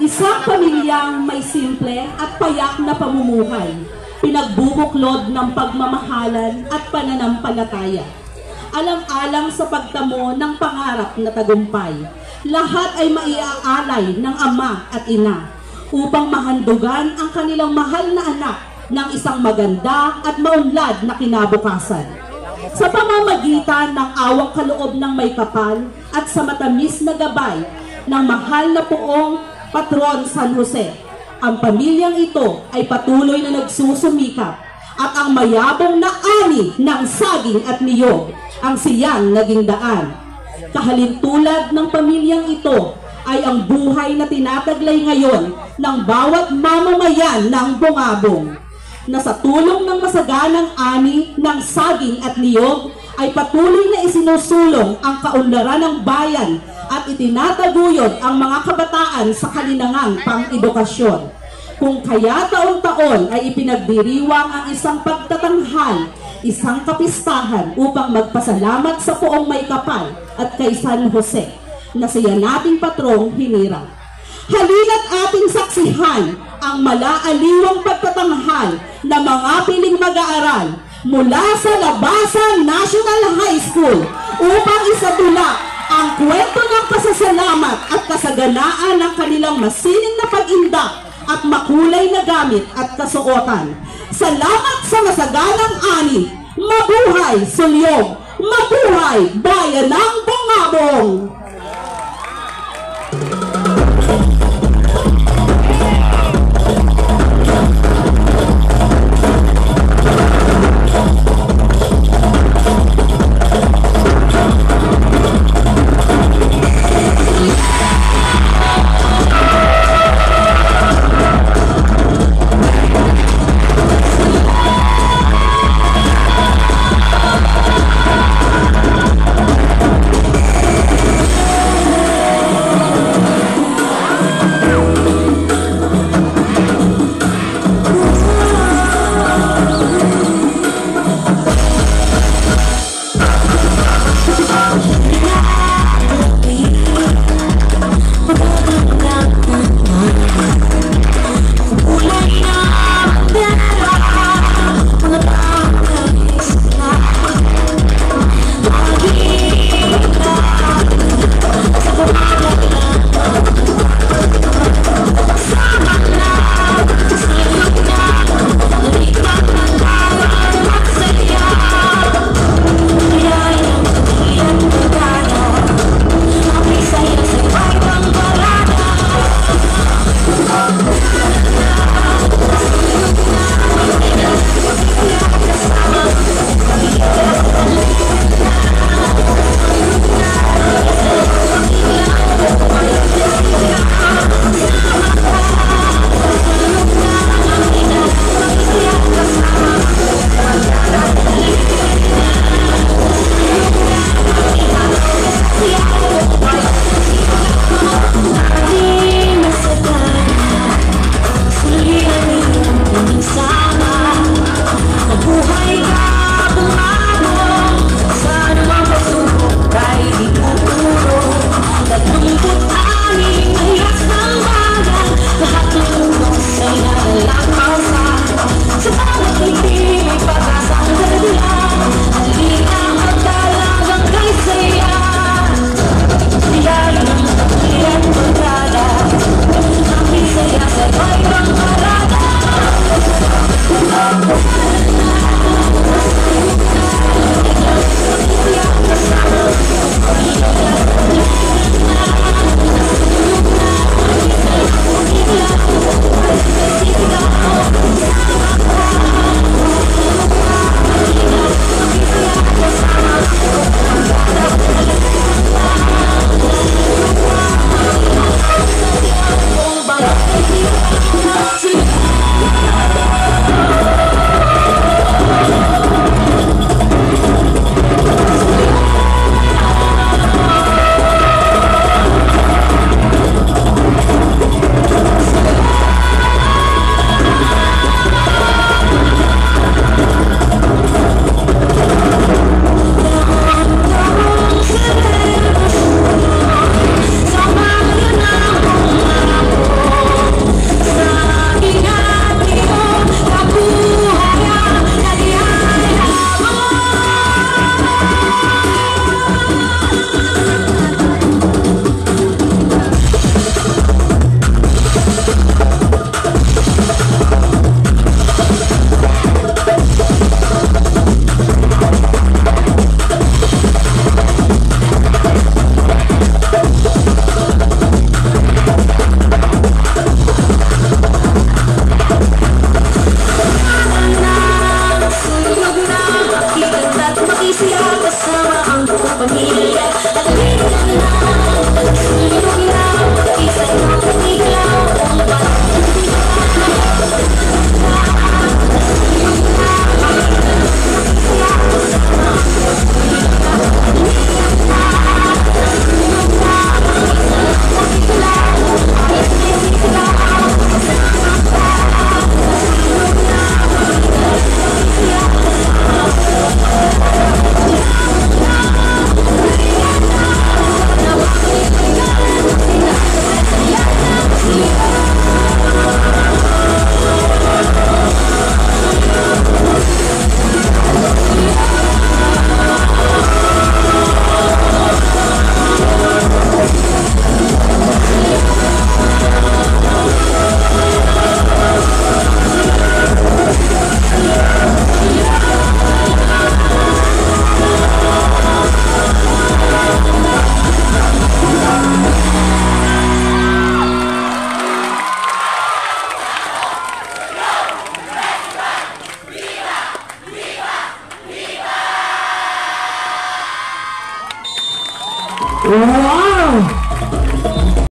Isang pamilyang may simple at payak na pamumuhay, pinagbubuklod ng pagmamahalan at pananampalataya. Alang-alang sa pagtamo ng pangarap na tagumpay, lahat ay maiaalay ng ama at ina upang mahandugan ang kanilang mahal na anak ng isang maganda at maunlad na kinabukasan. Sa pamamagitan ng awang kaloob ng may kapal at sa matamis na gabay ng mahal na poong Patron San Jose, ang pamilyang ito ay patuloy na nagsusumikap at ang mayabong na ani ng saging at niyog ang siyang naging daan. Kahalintulad ng pamilyang ito ay ang buhay na tinataglay ngayon ng bawat mamamayan ng Bungabong, na sa tulong ng masaganang ani ng saging at niyog ay patuloy na isinusulong ang kaunlaran ng bayan at itinataguyod ang mga kabataan sa kalinangang pang-edukasyon. Kung kaya taon-taon ay ipinagdiriwang ang isang pagtatanghal, isang kapistahan upang magpasalamat sa poong may kapal at kay San Jose, na siya nating patrong hinirang. Halina't ating saksihan ang malaaliwang pagtatanghal na mga piling mag-aaral mula sa Labasan National High School upang isadula ang kwento ng pasasalamat at kasaganaan ng kanilang masining na pag-indak at makulay na gamit at kasuotan. Salamat sa masaganang ani. Mabuhay Sulyog! Mabuhay Bayan ng Bungabong!